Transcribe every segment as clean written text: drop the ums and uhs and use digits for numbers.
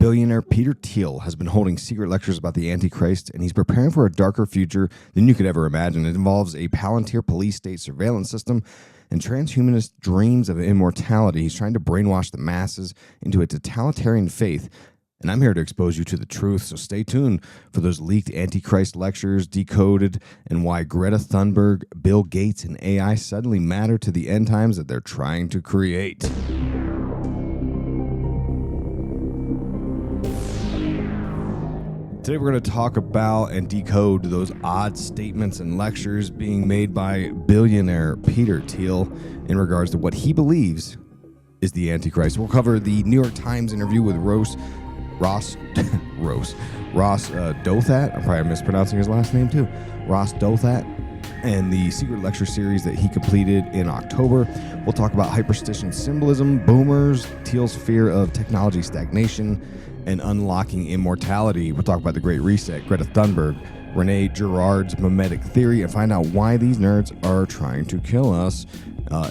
Billionaire Peter Thiel has been holding secret lectures about the Antichrist, and he's preparing for a darker future than you could ever imagine. It involves a Palantir police state surveillance system and transhumanist dreams of immortality. He's trying to brainwash the masses into a totalitarian faith. And I'm here to expose you to the truth, so stay tuned for those leaked Antichrist lectures, decoded, and why Greta Thunberg, Bill Gates, and AI suddenly matter to the end times that they're trying to create. Today we're going to talk about and decode those odd statements and lectures being made by billionaire Peter Thiel in regards to what he believes is the Antichrist. We'll cover the New York Times interview with Ross Douthat. I'm probably mispronouncing his last name too. Ross Douthat, and the secret lecture series that he completed in October. We'll talk about hyperstition symbolism, boomers, Thiel's fear of technology stagnation, and unlocking immortality. We'll talk about the Great Reset, Greta Thunberg, Rene Girard's Mimetic theory, and find out why these nerds are trying to kill us.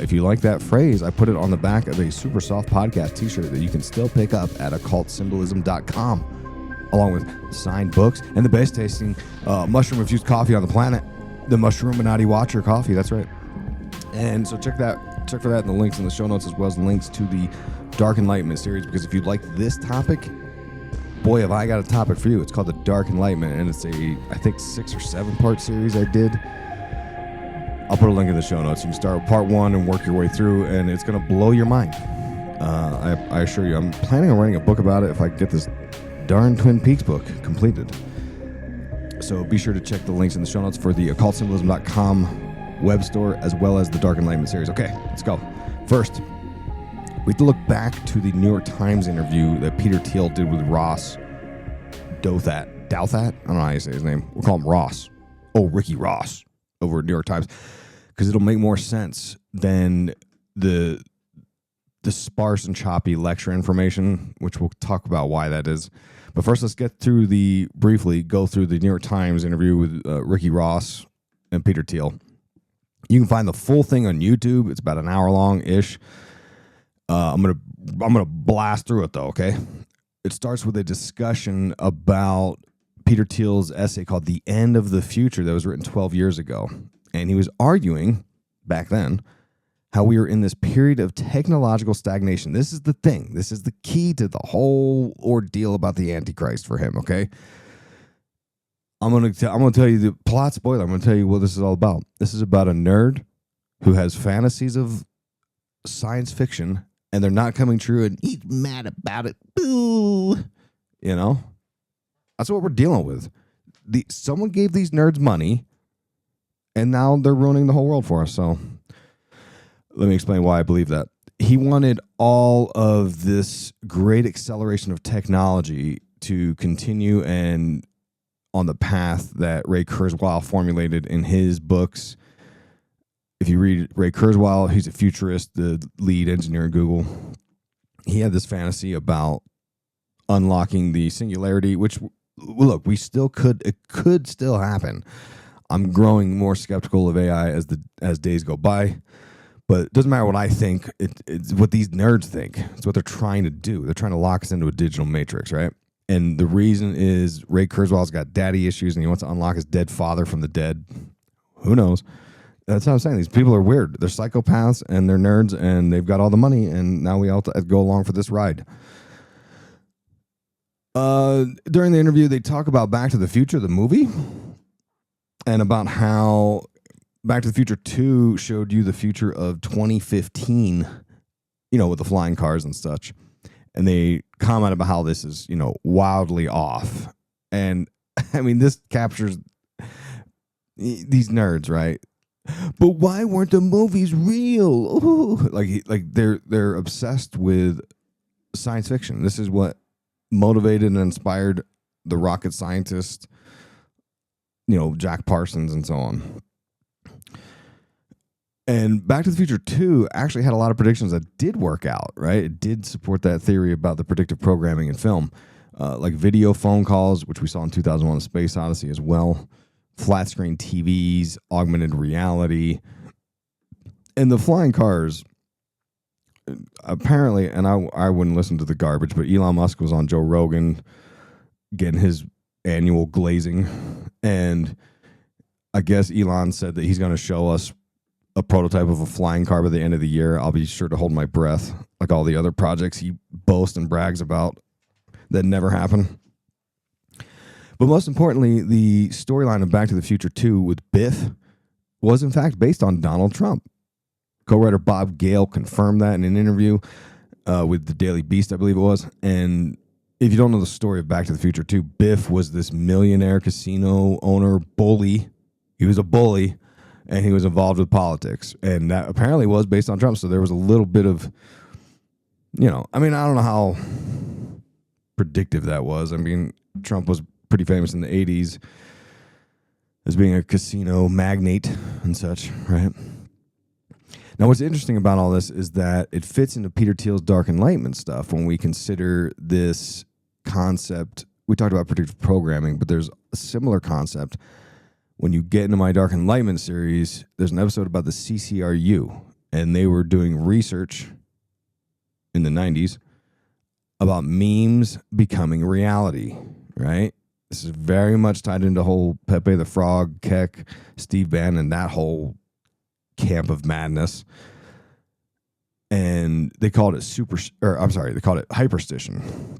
If you like that phrase, I put it on the back of a super soft podcast t-shirt that you can still pick up at occultsymbolism.com, along with signed books and the best tasting mushroom infused coffee on the planet, the Mushroomminati Watcher coffee. That's right. And so check for that in the links in the show notes, as well as links to the Dark Enlightenment series, because if you like this topic, boy, have I got a topic for you. It's called the Dark Enlightenment, and it's I think 6 or 7 part series I did. I'll put a link in the show notes. You can start with part 1 and work your way through, and it's going to blow your mind. I assure you. I'm planning on writing a book about it if I can get this darn Twin Peaks book completed. So be sure to check the links in the show notes for the occultsymbolism.com web store, as well as the Dark Enlightenment series. Okay, let's go. First, we have to look back to the New York Times interview that Peter Thiel did with Ross Douthat. Douthat? I don't know how you say his name. We'll call him Ross. Oh, Ricky Ross over at New York Times, because it'll make more sense than the sparse and choppy lecture information, which we'll talk about why that is. But first, let's briefly go through the New York Times interview with Ricky Ross and Peter Thiel. You can find the full thing on YouTube. It's about an hour long-ish. I'm gonna blast through it though, okay? It starts with a discussion about Peter Thiel's essay called "The End of the Future" that was written 12 years ago, and he was arguing back then how we are in this period of technological stagnation. This is the thing. This is the key to the whole ordeal about the Antichrist for him. Okay, I'm gonna tell you the plot spoiler. I'm gonna tell you what this is all about. This is about a nerd who has fantasies of science fiction, and they're not coming true, and he's mad about it. Boo! You know, that's what we're dealing with. Someone gave these nerds money, and now they're ruining the whole world for us. So let me explain why I believe that. He wanted all of this great acceleration of technology to continue and on the path that Ray Kurzweil formulated in his books. If you read Ray Kurzweil, he's a futurist, the lead engineer at Google. He had this fantasy about unlocking the singularity, which, look, it could still happen. I'm growing more skeptical of AI as days go by, but it doesn't matter what I think. It's what these nerds think. It's what they're trying to do. They're trying to lock us into a digital matrix, right? And the reason is Ray Kurzweil's got daddy issues, and he wants to unlock his dead father from the dead. Who knows? That's what I'm saying. These people are weird. They're psychopaths, and they're nerds, and they've got all the money, and now we all have to go along for this ride. During the interview, they talk about Back to the Future, the movie, and about how Back to the Future 2 showed you the future of 2015, with the flying cars and such. And they comment about how this is, wildly off. And, I mean, this captures these nerds, right? But why weren't the movies real? Ooh. Like they're obsessed with science fiction. This is what motivated and inspired the rocket scientist, Jack Parsons and so on. And Back to the Future 2 actually had a lot of predictions that did work out, right? It did support that theory about the predictive programming in film, like video phone calls, which we saw in 2001: A Space Odyssey as well. Flat screen TVs, augmented reality, and the flying cars apparently, and I wouldn't listen to the garbage, but Elon Musk was on Joe Rogan getting his annual glazing, and I guess Elon said that he's going to show us a prototype of a flying car by the end of the year. I'll be sure to hold my breath, like all the other projects he boasts and brags about that never happen. But most importantly, the storyline of Back to the Future 2 with Biff was in fact based on Donald Trump. Co-writer Bob Gale confirmed that in an interview with the Daily Beast, I believe it was. And if you don't know the story of Back to the Future 2, Biff was this millionaire casino owner bully. He was a bully, and he was involved with politics. And that apparently was based on Trump. So there was a little bit of, I don't know how predictive that was. I mean, Trump was pretty famous in the 80s as being a casino magnate and such, right? Now, what's interesting about all this is that it fits into Peter Thiel's Dark Enlightenment stuff when we consider this concept. We talked about predictive programming, but there's a similar concept. When you get into my Dark Enlightenment series, there's an episode about the CCRU, and they were doing research in the 90s about memes becoming reality, right? This is very much tied into the whole Pepe the Frog, Keck, Steve Bannon, that whole camp of madness. And they called it they called it hyperstition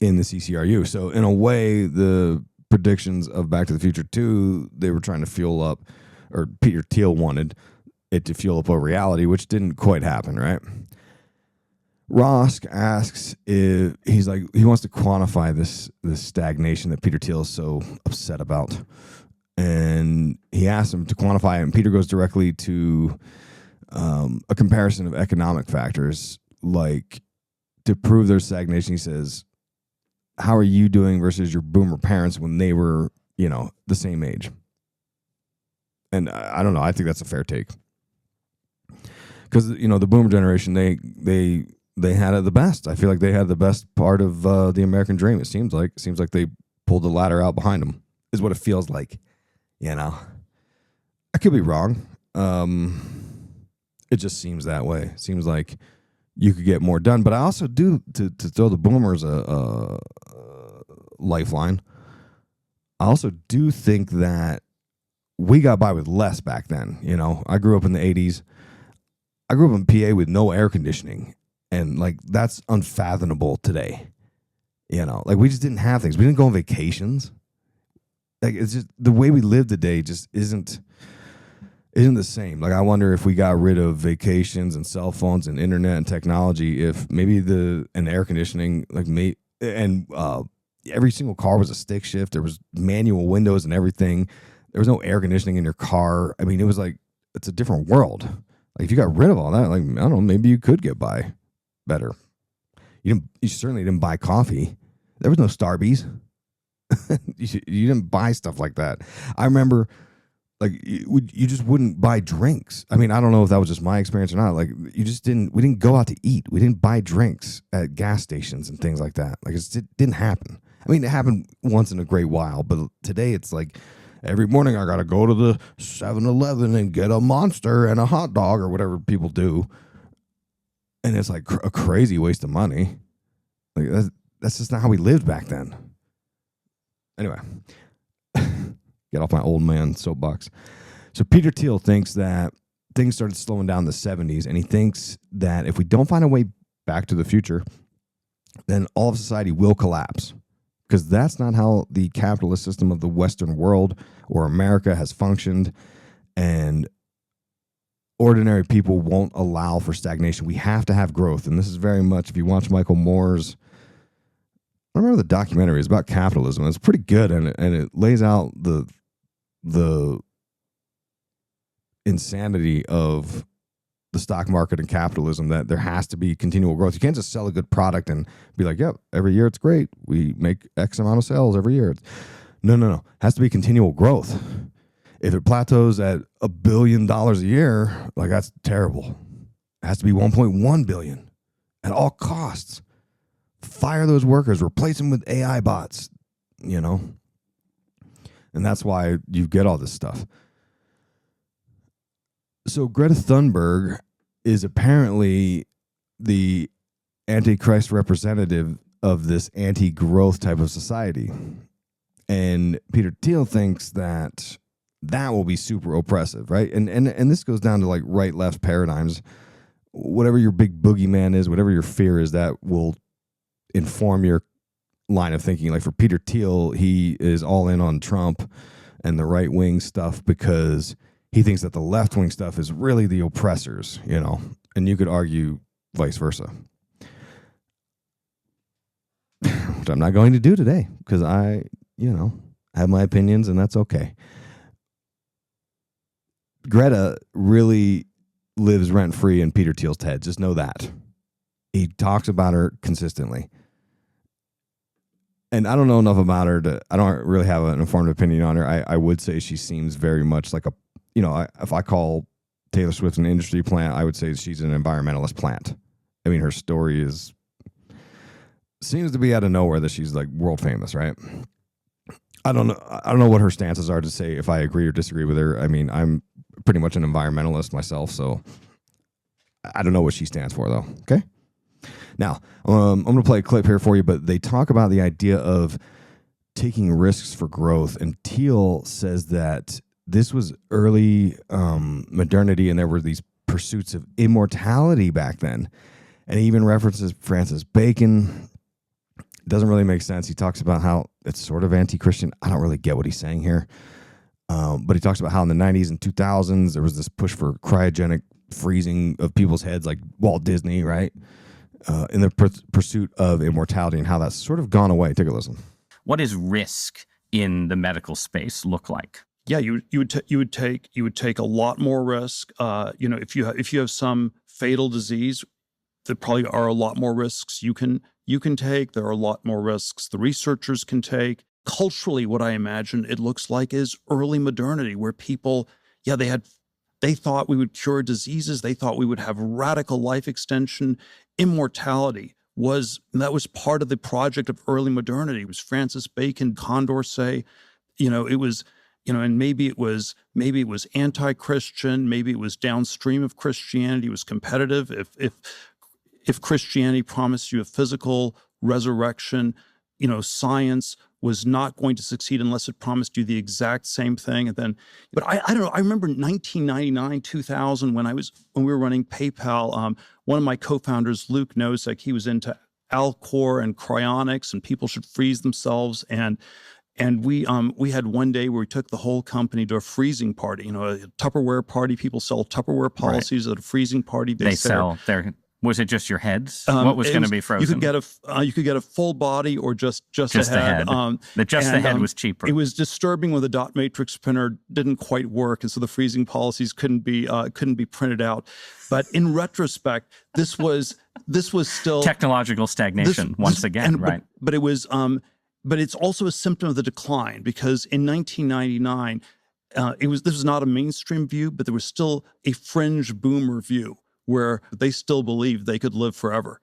in the CCRU. So in a way, the predictions of Back to the Future 2, they were trying to fuel up, or Peter Thiel wanted it to fuel up a reality, which didn't quite happen, right? Ross asks if he wants to quantify this stagnation that Peter Thiel is so upset about. And he asks him to quantify it, and Peter goes directly to a comparison of economic factors, like to prove their stagnation. He says, how are you doing versus your boomer parents when they were, the same age? And I don't know. I think that's a fair take. Because, the boomer generation, they had it the best. I feel like they had the best part of the American dream. It seems like they pulled the ladder out behind them, is what it feels like. I could be wrong. It just seems that way. It seems like you could get more done. But I also do, to throw the boomers a lifeline, I also do think that we got by with less back then. I grew up in the 80s. I grew up in PA with no air conditioning. And, that's unfathomable today. We just didn't have things. We didn't go on vacations. It's just the way we live today just isn't the same. I wonder if we got rid of vacations and cell phones and internet and technology, if maybe and air conditioning, every single car was a stick shift. There was manual windows and everything. There was no air conditioning in your car. I mean, it was it's a different world. If you got rid of all that, I don't know, maybe you could get by better. You certainly didn't buy coffee. There was no Starbucks. You didn't buy stuff like that. I remember, you just wouldn't buy drinks. I mean, I don't know if that was just my experience or not. We didn't go out to eat. We didn't buy drinks at gas stations and things like that. It didn't happen. I mean, it happened once in a great while, but today it's every morning I got to go to the 7-Eleven and get a Monster and a hot dog or whatever people do. And it's a crazy waste of money. That's just not how we lived back then. Anyway, get off my old man soapbox. So Peter Thiel thinks that things started slowing down in the 70s, and he thinks that if we don't find a way back to the future, then all of society will collapse. Because that's not how the capitalist system of the Western world or America has functioned, and ordinary people won't allow for stagnation. We have to have growth, and this is very much, if you watch Michael Moore's, I remember the documentary. It's about capitalism. It's pretty good, and it lays out the insanity of the stock market and capitalism, that there has to be continual growth. You can't just sell a good product and be like, yep, every year it's great. We make X amount of sales every year. No. It has to be continual growth. If it plateaus at $1 billion a year, that's terrible. It has to be 1.1 billion at all costs. Fire those workers, replace them with AI bots, and that's why you get all this stuff. So Greta Thunberg is apparently the Antichrist representative of this anti-growth type of society. And Peter Thiel thinks that will be super oppressive, right? And this goes down to like right-left paradigms. Whatever your big boogeyman is, whatever your fear is, that will inform your line of thinking. Like for Peter Thiel, he is all in on Trump and the right-wing stuff because he thinks that the left-wing stuff is really the oppressors, and you could argue vice versa. Which I'm not going to do today because I have my opinions, and that's okay. Greta really lives rent-free in Peter Thiel's head. Just know that. He talks about her consistently. And I don't know enough about her I don't really have an informed opinion on her. I would say she seems very much like if I call Taylor Swift an industry plant, I would say she's an environmentalist plant. I mean, her story seems to be out of nowhere that she's like world famous, right? I don't know what her stances are to say if I agree or disagree with her. I mean, I'm pretty much an environmentalist myself, so I don't know what she stands for, though. Okay? Now, I'm going to play a clip here for you, but they talk about the idea of taking risks for growth, and Thiel says that this was early modernity, and there were these pursuits of immortality back then. And he even references Francis Bacon. It doesn't really make sense. He talks about how it's sort of anti-Christian. I don't really get what he's saying here. But he talks about how in the 90s and 2000s, there was this push for cryogenic freezing of people's heads like Walt Disney, right? In the pursuit of immortality, and how that's sort of gone away. Take a listen. What does risk in the medical space look like? Yeah, you would take a lot more risk. If you have some fatal disease, there probably are a lot more risks you can take. There are a lot more risks the researchers can take. Culturally, what I imagine it looks like is early modernity, where people, they thought we would cure diseases. They thought we would have radical life extension. Immortality was part of the project of early modernity. It was Francis Bacon, Condorcet. It was, and maybe it was anti-Christian. Maybe it was downstream of Christianity. It was competitive. If Christianity promised you a physical resurrection, science was not going to succeed unless it promised you the exact same thing. But I don't know. I remember 1999, 2000, when we were running PayPal. One of my co-founders, Luke Nosek, he was into Alcor and cryonics, and people should freeze themselves. And we had one day where we took the whole company to a freezing party. A Tupperware party. People sell Tupperware policies at a freezing party. They sell their. Was it just your heads? What was going to be frozen? You could get a full body or just a head. The head was cheaper. It was disturbing when the dot matrix printer didn't quite work, and so the freezing policies couldn't be printed out. But in retrospect, this was still technological stagnation once again, right? But it was. But it's also a symptom of the decline, because in 1999, this was not a mainstream view, but there was still a fringe boomer view, where they still believed they could live forever.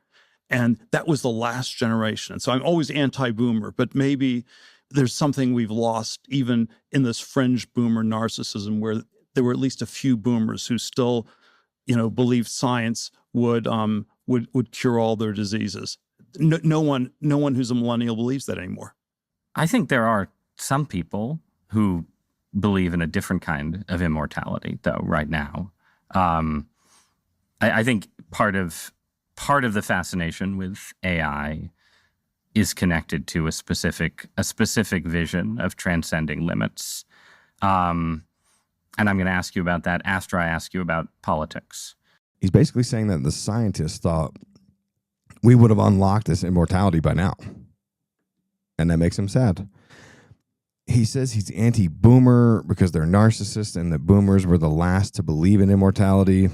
And that was the last generation. And so I'm always anti-boomer, but maybe there's something we've lost even in this fringe boomer narcissism, where there were at least a few boomers who still, believed science would cure all their diseases. No one who's a millennial believes that anymore. I think there are some people who believe in a different kind of immortality, though, right now. I think part of the fascination with AI is connected to a specific vision of transcending limits. And I'm going to ask you about that after I ask you about politics. He's basically saying that the scientists thought we would have unlocked this immortality by now. And that makes him sad. He says he's anti-boomer because they're narcissists and that boomers were the last to believe in immortality.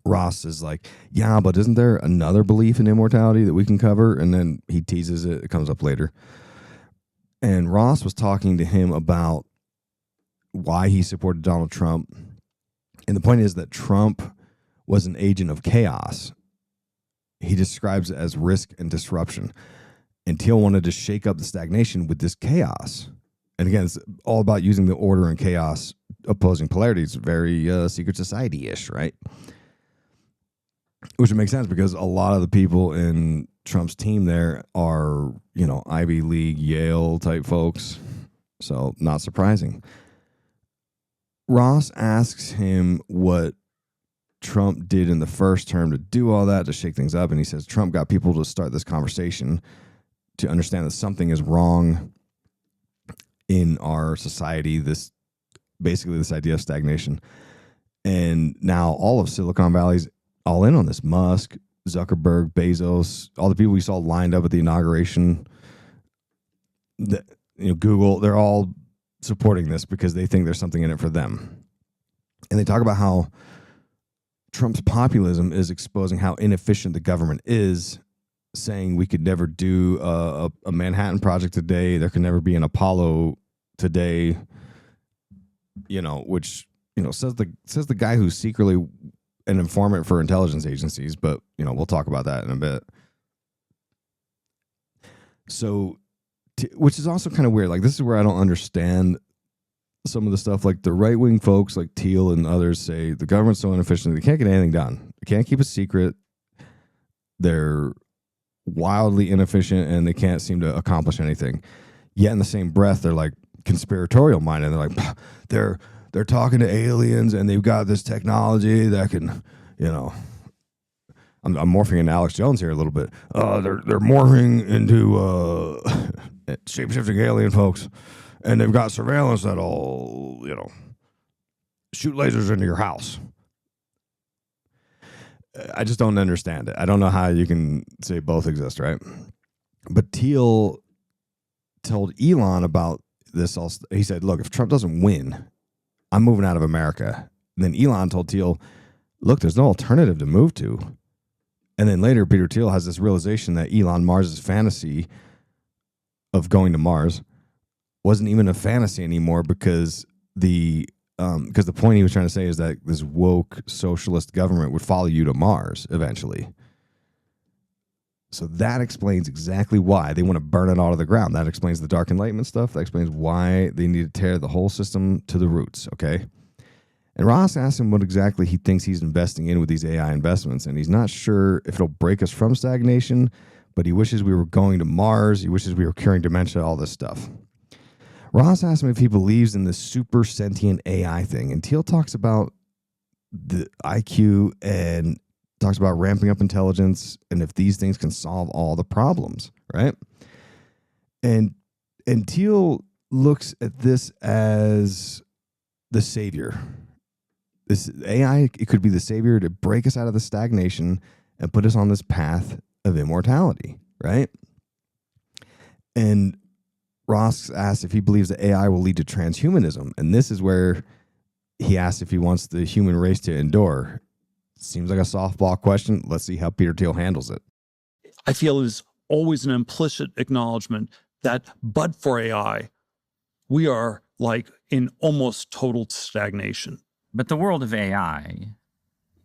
Ross is like, yeah, but isn't there another belief in immortality that we can cover? And then he teases it. It comes up later. And Ross was talking to him about why he supported Donald Trump. And the point is that Trump was an agent of chaos. He describes it as risk and disruption. And Thiel wanted to shake up the stagnation with this chaos. And again, it's all about using the order and chaos opposing polarities. Very secret society-ish, right? which makes sense because a lot of the people in Trump's team there are, Ivy League, Yale type folks. So not surprising. Ross asks him what Trump did in the first term to do all that, to shake things up. And he says Trump got people to start this conversation to understand that something is wrong in our society, basically this idea of stagnation. And now all of Silicon Valley's all in on this. Musk, Zuckerberg, Bezos, all the people we saw lined up at the inauguration, Google, they're all supporting this because they think there's something in it for them. And they talk about how Trump's populism is exposing how inefficient the government is, saying we could never do a Manhattan Project today. There can never be an Apollo today, which, says the guy who's secretly an informant for intelligence agencies. But, we'll talk about that in a bit. So, which is also kind of weird. Like, this is where I don't understand some of the stuff. Like, the right-wing folks like Thiel and others say the government's so inefficient, they can't get anything done. They can't keep a secret. They're wildly inefficient and they can't seem to accomplish anything. Yet in the same breath, they're like conspiratorial minded. They're like, they're talking to aliens and they've got this technology that can, I'm morphing into Alex Jones here a little bit. They're morphing into shape-shifting alien folks, and they've got surveillance that'll, shoot lasers into your house. I just don't understand it. I don't know how you can say both exist, right? But Thiel told Elon about this. He said, look, if Trump doesn't win, I'm moving out of America. And then Elon told Thiel, look, there's no alternative to move to. And then later, Peter Thiel has this realization that Elon Musk's fantasy of going to Mars wasn't even a fantasy anymore because the point he was trying to say is that this woke socialist government would follow you to Mars eventually. So that explains exactly why they want to burn it all to the ground. That explains the dark enlightenment stuff. That explains why they need to tear the whole system to the roots, okay? And Ross asked him what exactly he thinks he's investing in with these AI investments, and he's not sure if it'll break us from stagnation, but he wishes we were going to Mars. He wishes we were curing dementia, all this stuff. Ross asked him if he believes in this super sentient AI thing, and Thiel talks about the IQ and talks about ramping up intelligence and if these things can solve all the problems, right? And Thiel looks at this as the savior. This AI, it could be the savior to break us out of the stagnation and put us on this path of immortality, right? And Ross asks if he believes that AI will lead to transhumanism. And this is where he asks if he wants the human race to endure. Seems like a softball question. Let's see how Peter Thiel handles it. I feel is always an implicit acknowledgement that but for AI, we are like in almost total stagnation. But the world of AI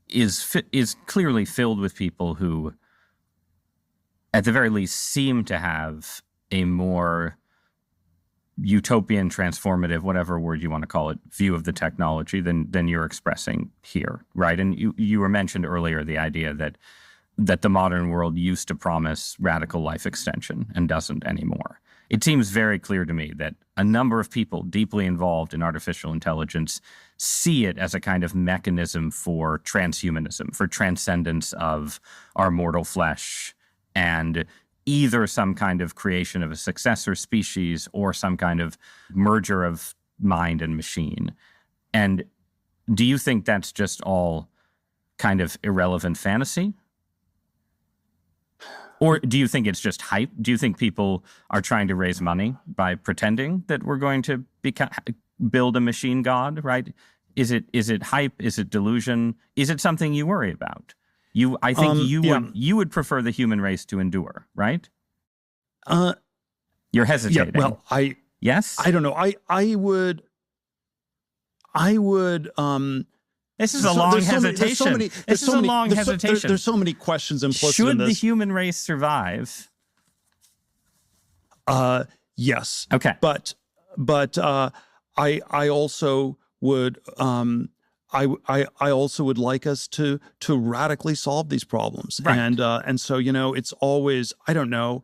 is clearly filled with people who, at the very least, seem to have a more utopian, transformative, whatever word you want to call it, view of the technology than you're expressing here, right? And you were mentioned earlier the idea that the modern world used to promise radical life extension and doesn't anymore. It seems very clear to me that a number of people deeply involved in artificial intelligence see it as a kind of mechanism for transhumanism, for transcendence of our mortal flesh, and either some kind of creation of a successor species or some kind of merger of mind and machine. And do you think that's just all kind of irrelevant fantasy? Or do you think it's just hype? Do you think people are trying to raise money by pretending that we're going to build a machine god, right? Is it hype? Is it delusion? Is it something you worry about? I think you would prefer the human race to endure, right? You're hesitating. Yeah, well, yes? I don't know. I would. This is a long hesitation. This is a long hesitation. There's so many questions implicit Should in this. the human race survive? Yes. Okay. But I also would I also would like us to radically solve these problems. Right. And so, it's always, I don't know,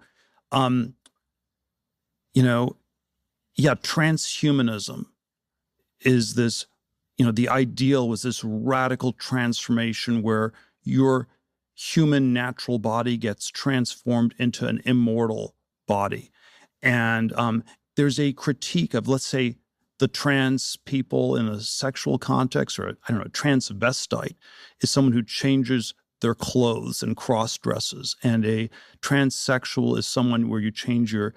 transhumanism is this, the ideal was this radical transformation where your human natural body gets transformed into an immortal body. And there's a critique of, let's say, the trans people in a sexual context, or I don't know, transvestite is someone who changes their clothes and cross dresses, and a transsexual is someone where you change your,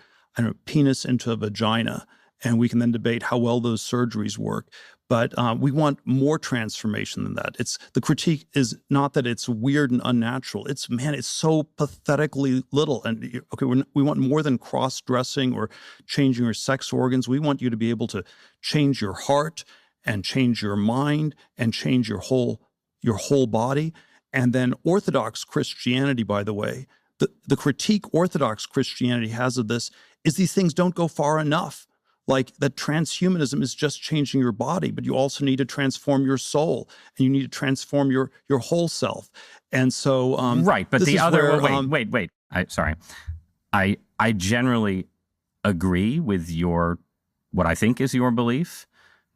penis into a vagina, and we can then debate how well those surgeries work. But we want more transformation than that. The critique is not that it's weird and unnatural. It's so pathetically little. And okay, we want more than cross-dressing or changing your sex organs. We want you to be able to change your heart and change your mind and change your whole body. And then Orthodox Christianity, by the way, the critique Orthodox Christianity has of this is these things don't go far enough. Like that transhumanism is just changing your body, but you also need to transform your soul, and you need to transform your whole self. And so, right. But the other, wait. I generally agree with what I think is your belief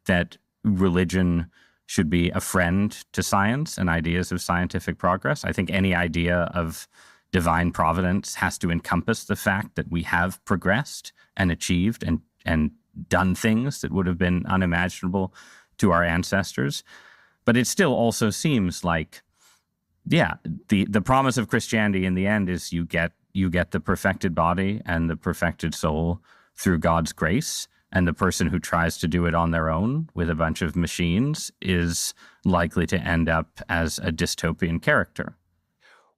that religion should be a friend to science and ideas of scientific progress. I think any idea of divine providence has to encompass the fact that we have progressed and achieved and done things that would have been unimaginable to our ancestors. But it still also seems like, the promise of Christianity in the end is you get the perfected body and the perfected soul through God's grace. And the person who tries to do it on their own with a bunch of machines is likely to end up as a dystopian character.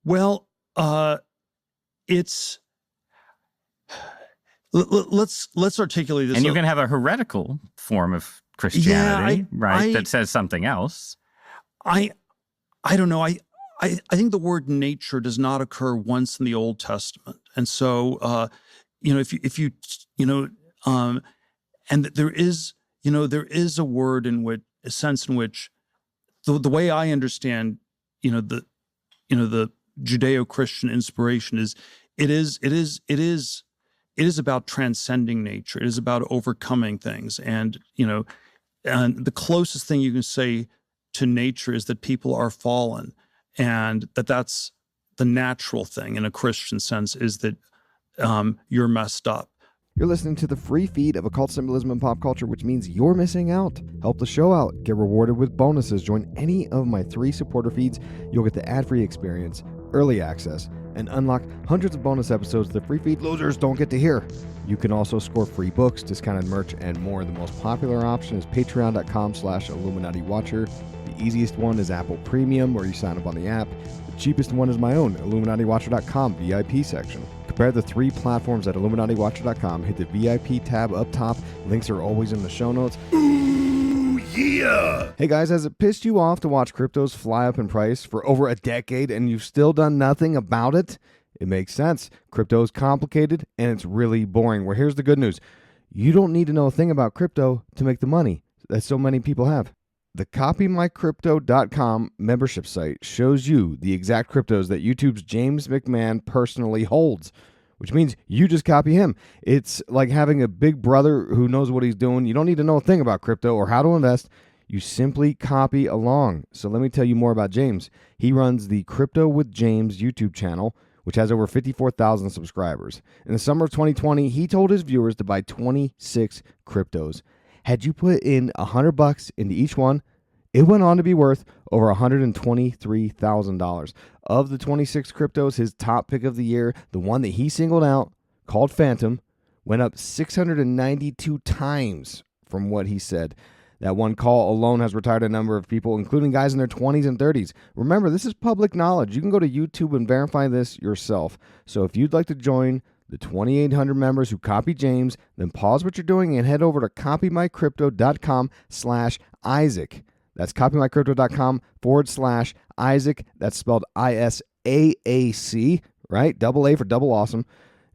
Well, it's... Let's articulate this. And you can have a heretical form of Christianity, that says something else. I don't know. I think the word nature does not occur once in the Old Testament, and so if you and there is a word in which a sense in which the way I understand the Judeo-Christian inspiration is it is about transcending nature. It is about overcoming things. And, and the closest thing you can say to nature is that people are fallen, and that's the natural thing in a Christian sense, is that you're messed up. You're listening to the free feed of Occult Symbolism and Pop Culture, which means you're missing out. Help the show out. Get rewarded with bonuses. Join any of my 3 supporter feeds. You'll get the ad-free experience, early access, and unlock hundreds of bonus episodes the free feed losers don't get to hear. You can also score free books, discounted merch, and more. The most popular option is patreon.com/IlluminatiWatcher. The easiest one is Apple Premium, where you sign up on the app. The cheapest one is my own, IlluminatiWatcher.com VIP section. Compare the 3 platforms at IlluminatiWatcher.com. Hit the VIP tab up top. Links are always in the show notes. Ooh, yeah! Hey guys, has it pissed you off to watch cryptos fly up in price for over a decade and you've still done nothing about it? It makes sense. Crypto is complicated and it's really boring. Well, here's the good news. You don't need to know a thing about crypto to make the money that so many people have. The CopyMyCrypto.com membership site shows you the exact cryptos that YouTube's James McMahon personally holds, which means you just copy him. It's like having a big brother who knows what he's doing. You don't need to know a thing about crypto or how to invest. You simply copy along. So let me tell you more about James. He runs the Crypto with James YouTube channel, which has over 54,000 subscribers. In the summer of 2020, he told his viewers to buy 26 cryptos. Had you put in $100 into each one, it went on to be worth over $123,000. Of the 26 cryptos, his top pick of the year, the one that he singled out, called Phantom, went up 692 times from what he said. That one call alone has retired a number of people, including guys in their 20s and 30s. Remember, this is public knowledge. You can go to YouTube and verify this yourself. So if you'd like to join the 2,800 members who copy James, then pause what you're doing and head over to copymycrypto.com/Isaac. That's copymycrypto.com/Isaac. That's spelled ISAAC, right? Double A for double awesome.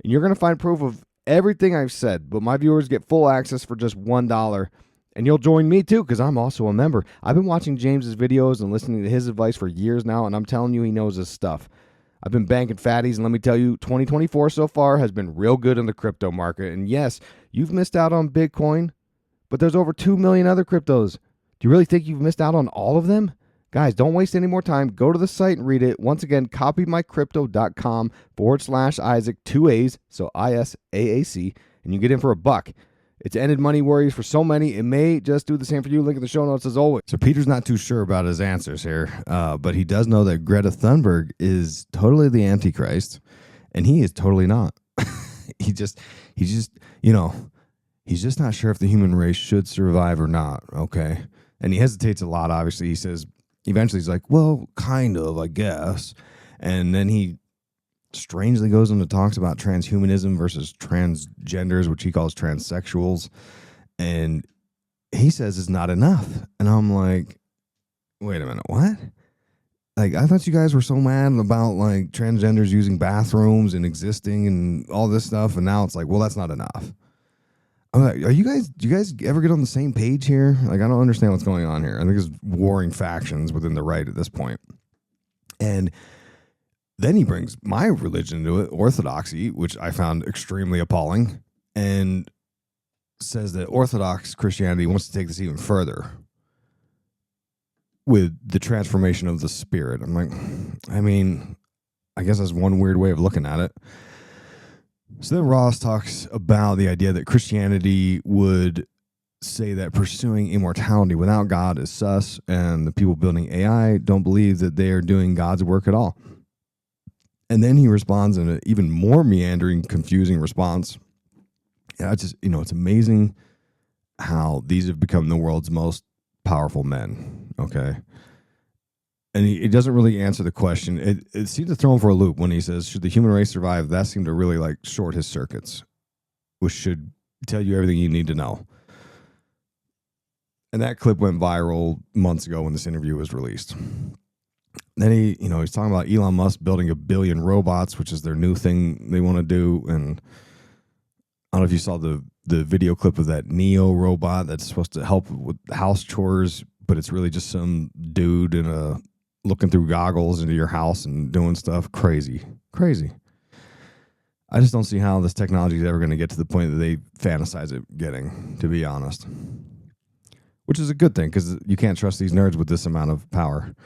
And you're going to find proof of everything I've said, but my viewers get full access for just $1. And you'll join me too, because I'm also a member. I've been watching James's videos and listening to his advice for years now, and I'm telling you, he knows his stuff. I've been banking fatties, and let me tell you, 2024 so far has been real good in the crypto market. And yes, you've missed out on Bitcoin, but there's over 2 million other cryptos. Do you really think you've missed out on all of them? Guys, don't waste any more time. Go to the site and read it. Once again, copymycrypto.com/Isaac, 2 A's, so ISAAC, and you get in for $1. It's ended money worries for so many. It may just do the same for you. Link in the show notes as always. So Peter's not too sure about his answers here, but he does know that Greta Thunberg is totally the Antichrist, and he is totally not. He's just, you know, he's just not sure if the human race should survive or not, okay? And he hesitates a lot, obviously. He says, eventually he's like, well, kind of, I guess. And then he strangely goes into talks about transhumanism versus transgenders, which he calls transsexuals. And he says it's not enough. And I'm like, wait a minute, what? Like, I thought you guys were so mad about like transgenders using bathrooms and existing and all this stuff. And now it's like, well, that's not enough. I'm like, do you guys ever get on the same page here? Like, I don't understand what's going on here. I think there's warring factions within the right at this point. And then he brings my religion into it, Orthodoxy, which I found extremely appalling, and says that Orthodox Christianity wants to take this even further with the transformation of the spirit. I'm like, I mean, I guess that's one weird way of looking at it. So then Ross talks about the idea that Christianity would say that pursuing immortality without God is sus, and the people building AI don't believe that they are doing God's work at all. And then he responds in an even more meandering, confusing response. Yeah, it's just, it's amazing how these have become the world's most powerful men, okay? And he doesn't really answer the question. It seemed to throw him for a loop when he says, should the human race survive? That seemed to really like short his circuits, which should tell you everything you need to know. And that clip went viral months ago when this interview was released. Then he's talking about Elon Musk building 1 billion robots, which is their new thing they want to do. And I don't know if you saw the video clip of that Neo robot that's supposed to help with house chores, but it's really just some dude looking through goggles into your house and doing stuff. Crazy. I just don't see how this technology is ever going to get to the point that they fantasize it getting, to be honest. Which is a good thing, because you can't trust these nerds with this amount of power.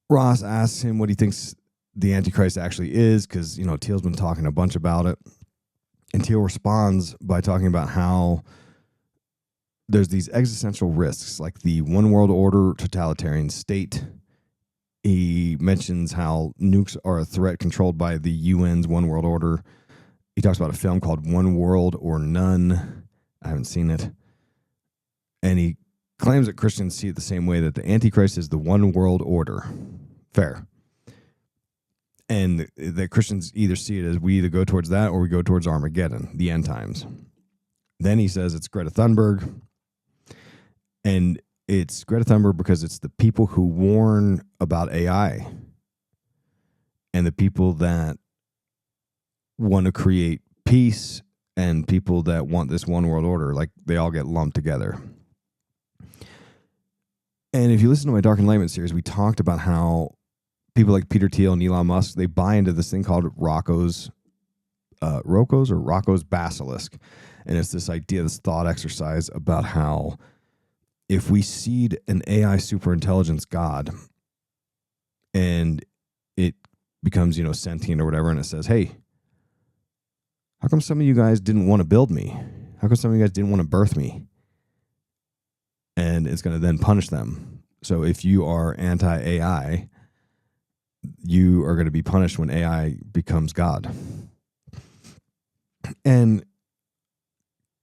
Ross asks him what he thinks the Antichrist actually is, because, Thiel's been talking a bunch about it. And Thiel responds by talking about how there's these existential risks, like the one world order totalitarian state. He mentions how nukes are a threat controlled by the UN's one world order. He talks about a film called One World or None. I haven't seen it. And he claims that Christians see it the same way, that the Antichrist is the one world order. Fair. And that Christians either see it as we either go towards that or we go towards Armageddon, the end times. Then he says it's Greta Thunberg. And it's Greta Thunberg because it's the people who warn about AI and the people that want to create peace and people that want this one world order. Like, they all get lumped together. And if you listen to my Dark Enlightenment series, we talked about how people like Peter Thiel and Elon Musk, they buy into this thing called Rocco's basilisk. And it's this idea, this thought exercise about how if we seed an AI superintelligence God and it becomes, sentient or whatever, and it says, hey, how come some of you guys didn't want to build me? How come some of you guys didn't want to birth me? And it's going to then punish them. So if you are anti-AI, you are going to be punished when AI becomes God. And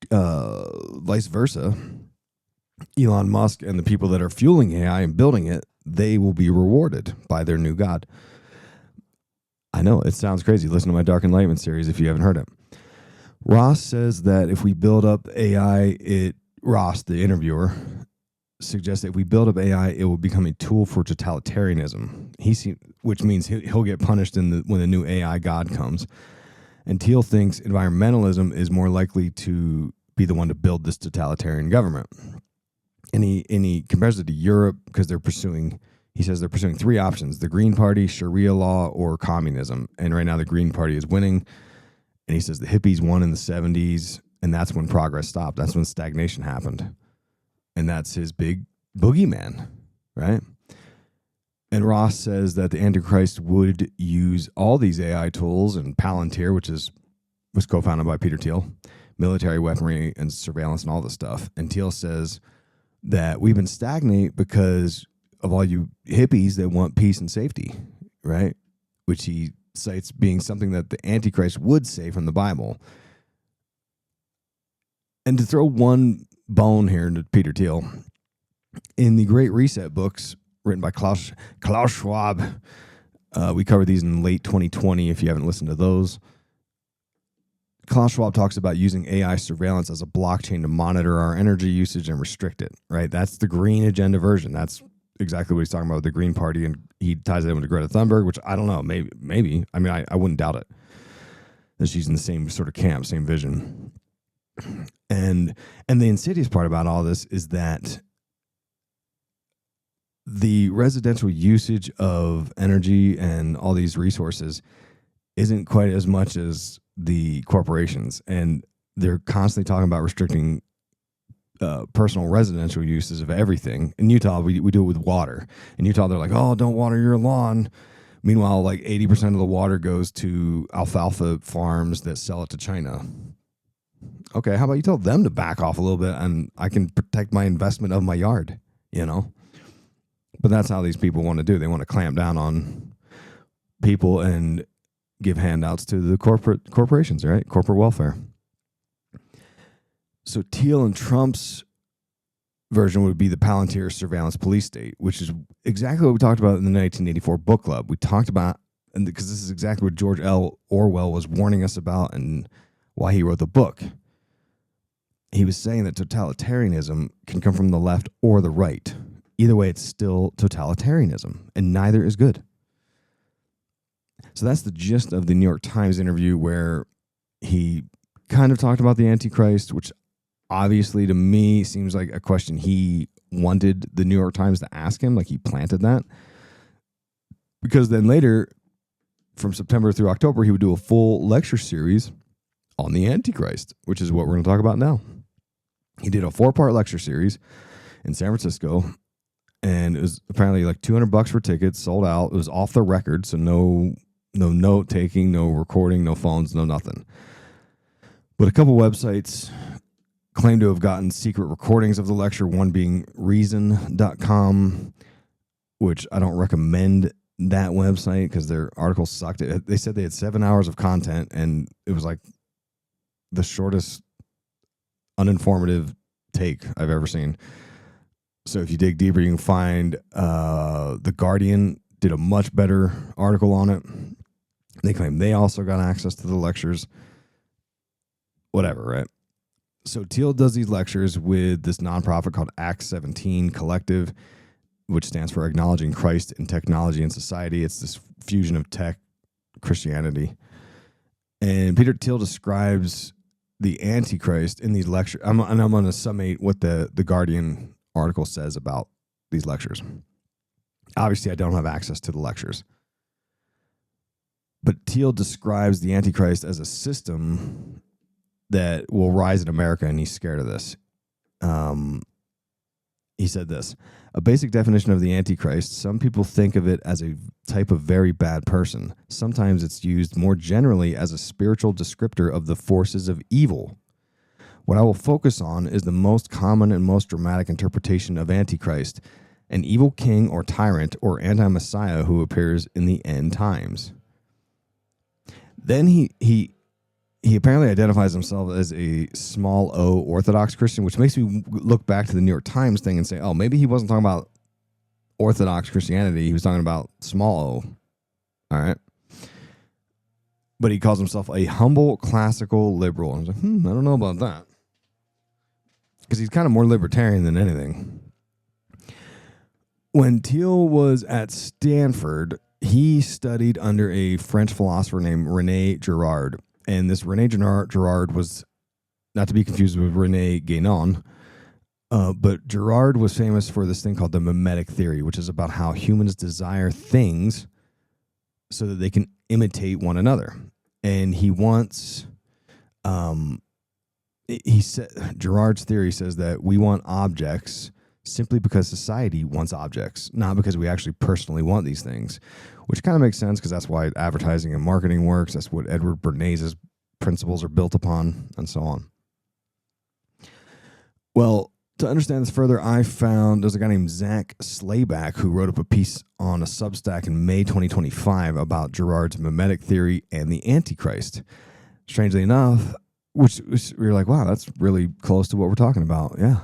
vice versa, Elon Musk and the people that are fueling AI and building it, they will be rewarded by their new God. I know, it sounds crazy. Listen to my Dark Enlightenment series if you haven't heard it. Ross says that if we build up AI, Ross, the interviewer, suggests that if we build up AI, it will become a tool for totalitarianism. Which means he'll get punished when the new AI God comes. And Thiel thinks environmentalism is more likely to be the one to build this totalitarian government. And he compares it to Europe because he says they're pursuing three options: the Green Party, Sharia law, or communism. And right now the Green Party is winning. And he says the hippies won in the 70s, and that's when progress stopped. That's when stagnation happened. And that's his big boogeyman, right? And Ross says that the Antichrist would use all these AI tools and Palantir, which was co-founded by Peter Thiel, military weaponry and surveillance and all this stuff. And Thiel says that we've been stagnate because of all you hippies that want peace and safety, right? Which he cites being something that the Antichrist would say from the Bible. And to throw one bone here to Peter Thiel, in the Great Reset books written by Klaus Schwab, we covered these in late 2020 if you haven't listened to those. Klaus Schwab talks about using AI surveillance as a blockchain to monitor our energy usage and restrict it, right? That's the green agenda version. That's exactly what he's talking about with the Green Party, and he ties it in with Greta Thunberg, which I don't know, maybe. I mean, I wouldn't doubt it, that she's in the same sort of camp, same vision. And the insidious part about all this is that the residential usage of energy and all these resources isn't quite as much as the corporations, and they're constantly talking about restricting personal residential uses of everything. In Utah, we do it with water. In Utah, they're like, oh, don't water your lawn. Meanwhile, like 80% of the water goes to alfalfa farms that sell it to China. Okay, how about you tell them to back off a little bit and I can protect my investment of my yard, you know? But that's how these people want to do. They want to clamp down on people and give handouts to the corporations, right? Corporate welfare. So Thiel and Trump's version would be the Palantir surveillance police state, which is exactly what we talked about in the 1984 book club. We talked about, and because this is exactly what George L. Orwell was warning us about and why he wrote the book. He was saying that totalitarianism can come from the left or the right. Either way, it's still totalitarianism, and neither is good. So that's the gist of the New York Times interview, where he kind of talked about the Antichrist, which obviously to me seems like a question he wanted the New York Times to ask him, like he planted that. Because then later, from September through October, he would do a full lecture series on the Antichrist, which is what we're going to talk about now. He did a 4-part lecture series in San Francisco, and it was apparently like $200 for tickets, sold out. It was off the record, so no note taking, no recording, no phones, no nothing. But a couple websites claim to have gotten secret recordings of the lecture, one being reason.com, which I don't recommend that website because their articles sucked. They said they had 7 hours of content, and it was like the shortest uninformative take I've ever seen. So if you dig deeper, you can find The Guardian did a much better article on it. They claim they also got access to the lectures. Whatever, right? So Thiel does these lectures with this nonprofit called Act 17 Collective, which stands for Acknowledging Christ in Technology and Society. It's this fusion of tech, Christianity. And Peter Thiel describes the Antichrist in these lectures. I'm going to summate what the Guardian article says about these lectures. Obviously, I don't have access to the lectures. But Thiel describes the Antichrist as a system that will rise in America, and he's scared of this. He said this: a basic definition of the Antichrist, some people think of it as a type of very bad person. Sometimes it's used more generally as a spiritual descriptor of the forces of evil. What I will focus on is the most common and most dramatic interpretation of Antichrist, an evil king or tyrant or anti-messiah who appears in the end times. Then he apparently identifies himself as a small o Orthodox Christian, which makes me look back to the New York Times thing and say, oh, maybe he wasn't talking about Orthodox Christianity. He was talking about small o. All right. But he calls himself a humble classical liberal. I was like, I don't know about that. Because he's kind of more libertarian than anything. When Thiel was at Stanford, he studied under a French philosopher named Rene Girard. And this Rene Girard was not to be confused with Rene Girard. But Girard was famous for this thing called the Mimetic theory, which is about how humans desire things so that they can imitate one another. And he wants, he said, Girard's theory says that we want objects simply because society wants objects, not because we actually personally want these things, which kind of makes sense because that's why advertising and marketing works. That's what Edward Bernays' principles are built upon, and so on. Well, to understand this further, I found there's a guy named Zach Slayback who wrote up a piece on a Substack in May 2025 about Girard's mimetic theory and the Antichrist. Strangely enough, which we were like, wow, that's really close to what we're talking about. Yeah.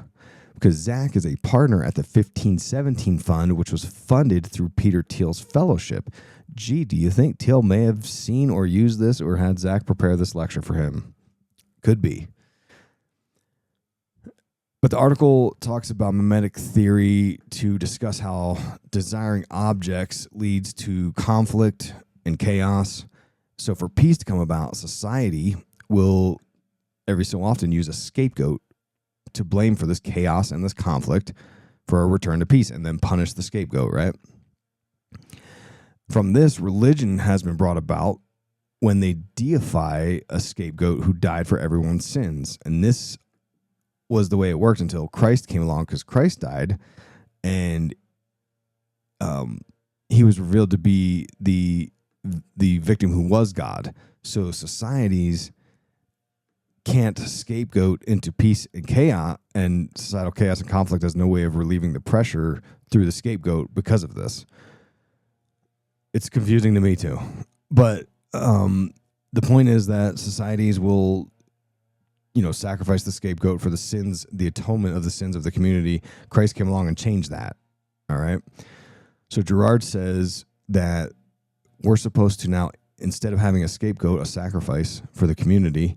Because Zach is a partner at the 1517 Fund, which was funded through Peter Thiel's fellowship. Gee, do you think Thiel may have seen or used this or had Zach prepare this lecture for him? Could be. But the article talks about mimetic theory to discuss how desiring objects leads to conflict and chaos. So for peace to come about, society will every so often use a scapegoat to blame for this chaos and this conflict for a return to peace and then punish the scapegoat, right? From this, religion has been brought about when they deify a scapegoat who died for everyone's sins. And this was the way it worked until Christ came along, because Christ died and he was revealed to be the victim who was God. So societies can't scapegoat into peace and chaos, and societal chaos and conflict has no way of relieving the pressure through the scapegoat because of this. It's confusing to me too. But the point is that societies will, sacrifice the scapegoat for the sins, the atonement of the sins of the community. Christ came along and changed that. All right. So Girard says that we're supposed to now, instead of having a scapegoat, a sacrifice for the community,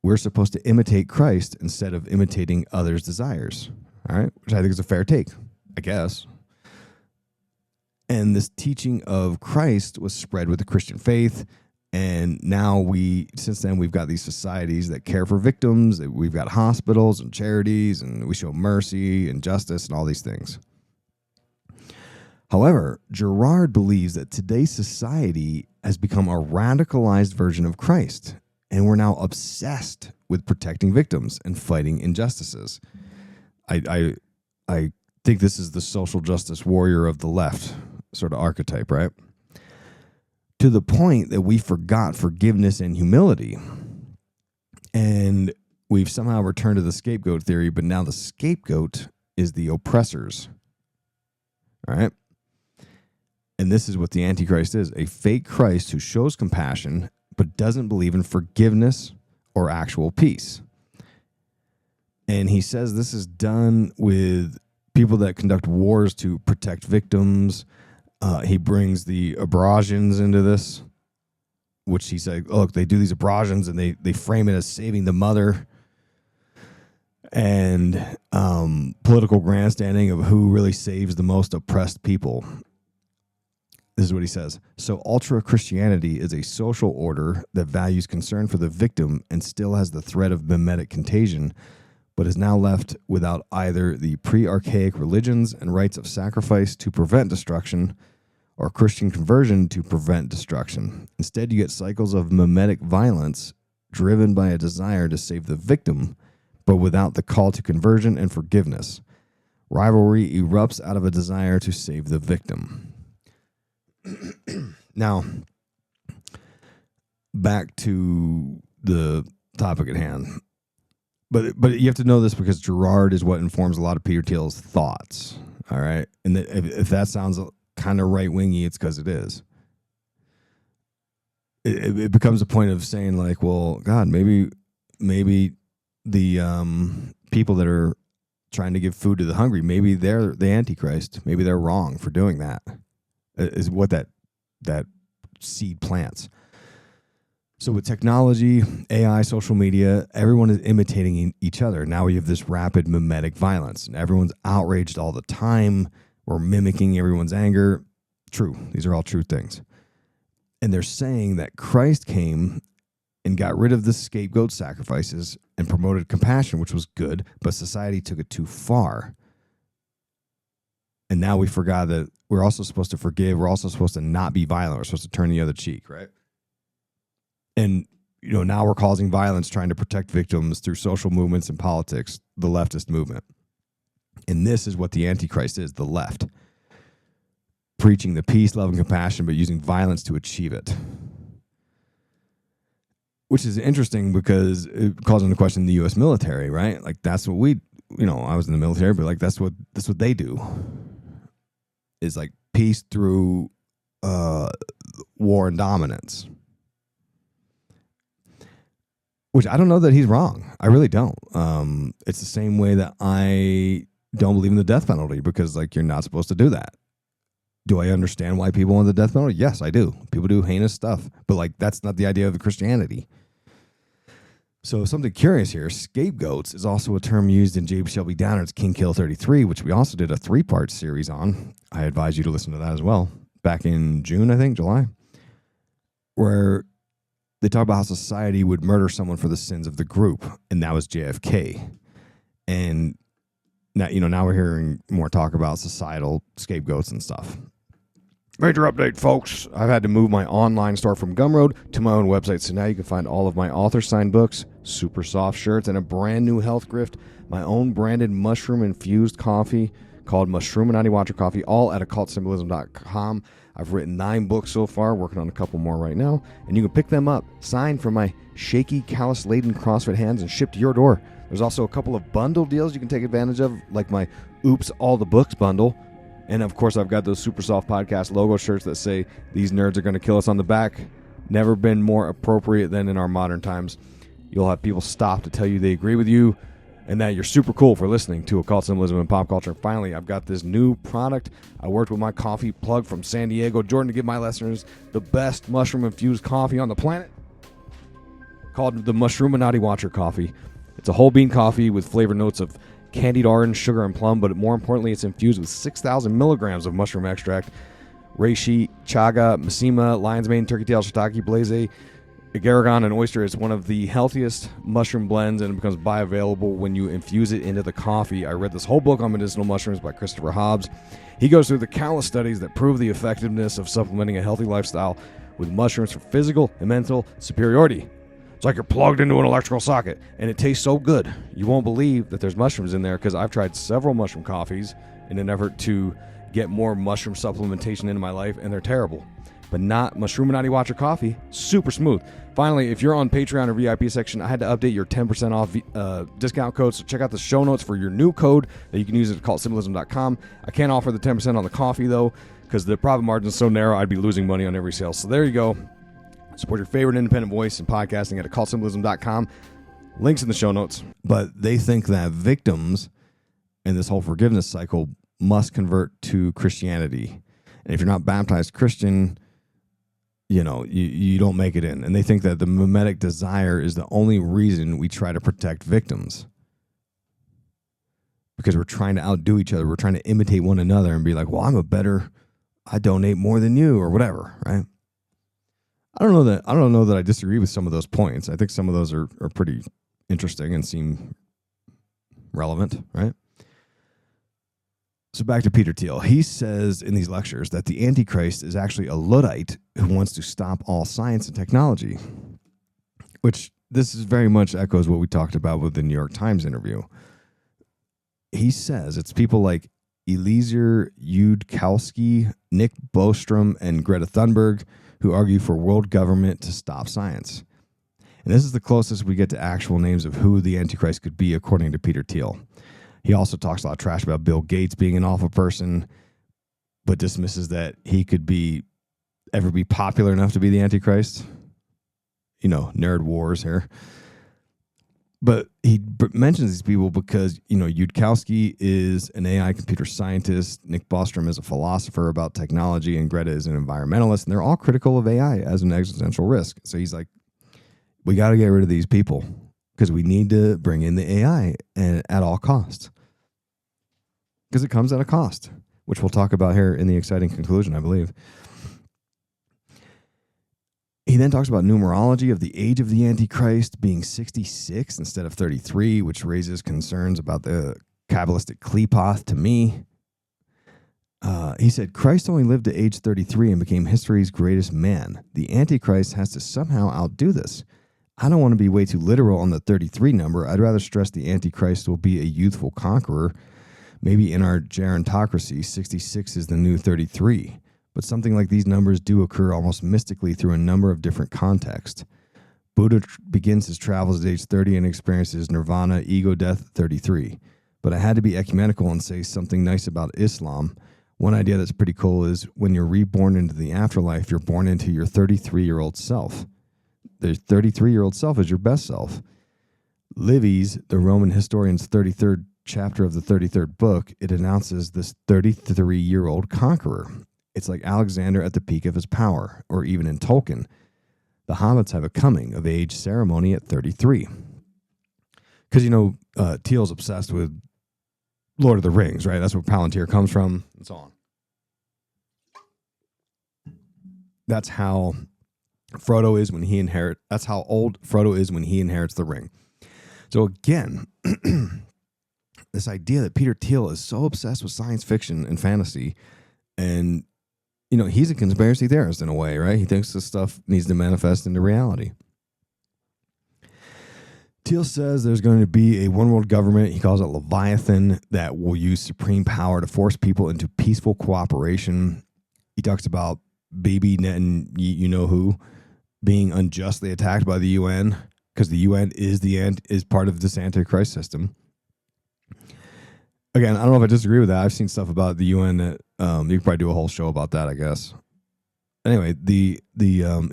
we're supposed to imitate Christ instead of imitating others' desires. All right. Which I think is a fair take, I guess. And this teaching of Christ was spread with the Christian faith. And now since then, we've got these societies that care for victims. We've got hospitals and charities, and we show mercy and justice and all these things. However, Girard believes that today's society has become a radicalized version of Christ, and we're now obsessed with protecting victims and fighting injustices. I think this is the social justice warrior of the left sort of archetype, right? To the point that we forgot forgiveness and humility. And we've somehow returned to the scapegoat theory, but now the scapegoat is the oppressors. All right? And this is what the Antichrist is, a fake Christ who shows compassion, but doesn't believe in forgiveness or actual peace. And he says this is done with people that conduct wars to protect victims. He brings the abrasions into this, which he said, look, they do these abrasions and they frame it as saving the mother, and political grandstanding of who really saves the most oppressed people. This is what he says. So ultra Christianity is a social order that values concern for the victim and still has the threat of mimetic contagion, but is now left without either the pre-archaic religions and rites of sacrifice to prevent destruction or Christian conversion to prevent destruction. Instead, you get cycles of mimetic violence driven by a desire to save the victim, but without the call to conversion and forgiveness. Rivalry erupts out of a desire to save the victim. Now, back to the topic at hand. But you have to know this because Girard is what informs a lot of Peter Thiel's thoughts. All right. And if that sounds kind of right-wingy, it's because it is. It becomes a point of saying like, well, God, maybe the people that are trying to give food to the hungry, maybe they're the Antichrist. Maybe they're wrong for doing that. Is what that seed plants. So with technology, AI, social media, everyone is imitating each other. Now we have this rapid mimetic violence, and everyone's outraged all the time. We're mimicking everyone's anger. True. These are all true things. And they're saying that Christ came and got rid of the scapegoat sacrifices and promoted compassion, which was good, but society took it too far. And now we forgot that we're also supposed to forgive. We're also supposed to not be violent. We're supposed to turn the other cheek, right? And, now we're causing violence, trying to protect victims through social movements and politics, the leftist movement. And this is what the Antichrist is, the left. Preaching the peace, love, and compassion, but using violence to achieve it. Which is interesting because it calls into question the U.S. military, right? Like that's what we, I was in the military, but like that's what they do. Is like peace through war and dominance. Which I don't know that he's wrong. I really don't. It's the same way that I don't believe in the death penalty because like you're not supposed to do that. Do I understand why people want the death penalty? Yes, I do. People do heinous stuff, but like that's not the idea of Christianity. So something curious here, scapegoats is also a term used in James Shelby Downard's King Kill 33, which we also did a 3-part series on. I advise you to listen to that as well. Back in June, I think, July, where they talk about how society would murder someone for the sins of the group, and that was JFK. And now we're hearing more talk about societal scapegoats and stuff. Major update, folks. I've had to move my online store from Gumroad to my own website, so now you can find all of my author-signed books, super soft shirts, and a brand new health grift, my own branded mushroom-infused coffee called Mushroom Watcher Coffee, all at occultsymbolism.com. I've written 9 books so far, working on a couple more right now, and you can pick them up, signed from my shaky, callus-laden CrossFit hands, and shipped to your door. There's also a couple of bundle deals you can take advantage of, like my Oops, All the Books bundle. And, of course, I've got those Super Soft Podcast logo shirts that say, these nerds are going to kill us on the back. Never been more appropriate than in our modern times. You'll have people stop to tell you they agree with you and that you're super cool for listening to Occult Symbolism and Pop Culture. Finally, I've got this new product. I worked with my coffee plug from San Diego, Jordan, to give my listeners the best mushroom-infused coffee on the planet called the Mushroom Watcher Coffee. It's a whole bean coffee with flavor notes of candied orange, sugar, and plum, but more importantly, it's infused with 6,000 milligrams of mushroom extract, reishi, chaga, mishima, lion's mane, turkey tail, shiitake, blaze, agar-agar, and oyster. Is one of the healthiest mushroom blends, and it becomes bioavailable when you infuse it into the coffee. I read this whole book on medicinal mushrooms by Christopher Hobbs. He goes through the countless studies that prove the effectiveness of supplementing a healthy lifestyle with mushrooms for physical and mental superiority. It's like you're plugged into an electrical socket, and it tastes so good. You won't believe that there's mushrooms in there because I've tried several mushroom coffees in an effort to get more mushroom supplementation into my life, and they're terrible. But not Mushroom Watcher Coffee. Super smooth. Finally, if you're on Patreon or VIP section, I had to update your 10% off discount code, so check out the show notes for your new code that you can use at occultsymbolism.com. I can't offer the 10% on the coffee, though, because the profit margin is so narrow, I'd be losing money on every sale. So there you go. Support your favorite independent voice in podcasting at occultsymbolism.com. Links in the show notes. But they think that victims in this whole forgiveness cycle must convert to Christianity. And if you're not baptized Christian, you don't make it in. And they think that the mimetic desire is the only reason we try to protect victims. Because we're trying to outdo each other. We're trying to imitate one another and be like, well, I donate more than you or whatever, right? I don't know that I disagree with some of those points. I think some of those are pretty interesting and seem relevant, right? So back to Peter Thiel. He says in these lectures that the Antichrist is actually a Luddite who wants to stop all science and technology, which this is very much echoes what we talked about with the New York Times interview. He says it's people like Eliezer Yudkowsky, Nick Bostrom, and Greta Thunberg who argue for world government to stop science. And this is the closest we get to actual names of who the Antichrist could be, according to Peter Thiel. He also talks a lot of trash about Bill Gates being an awful person, but dismisses that he could ever be popular enough to be the Antichrist. Nerd wars here. But he mentions these people because, Yudkowsky is an AI computer scientist, Nick Bostrom is a philosopher about technology, and Greta is an environmentalist, and they're all critical of AI as an existential risk. So he's like, we got to get rid of these people because we need to bring in the AI at all costs. Because it comes at a cost, which we'll talk about here in the exciting conclusion, I believe. He then talks about numerology of the age of the Antichrist being 66 instead of 33, which raises concerns about the Kabbalistic Qliphoth to me. He said, Christ only lived to age 33 and became history's greatest man. The Antichrist has to somehow outdo this. I don't want to be way too literal on the 33 number. I'd rather stress the Antichrist will be a youthful conqueror. Maybe in our gerontocracy, 66 is the new 33. But something like these numbers do occur almost mystically through a number of different contexts. Buddha begins his travels at age 30 and experiences nirvana, ego death at 33. But I had to be ecumenical and say something nice about Islam. One idea that's pretty cool is when you're reborn into the afterlife, you're born into your 33-year-old self. The 33-year-old self is your best self. Livy, the Roman historian's 33rd chapter of the 33rd book, it announces this 33-year-old conqueror. It's like Alexander at the peak of his power, or even in Tolkien. The hobbits have a coming-of-age ceremony at 33. Because, Thiel's obsessed with Lord of the Rings, right? That's where Palantir comes from, and so on. That's how Frodo is when he inherits. That's how old Frodo is when he inherits the ring. So again, this idea that Peter Thiel is so obsessed with science fiction and fantasy, and he's a conspiracy theorist in a way, right? He thinks this stuff needs to manifest into reality. Thiel says there's going to be a one-world government, he calls it Leviathan, that will use supreme power to force people into peaceful cooperation. He talks about baby Netanyahu being unjustly attacked by the UN because the UN is part of this Antichrist system. Again, I don't know if I disagree with that. I've seen stuff about the UN that you could probably do a whole show about that, I guess. Anyway, he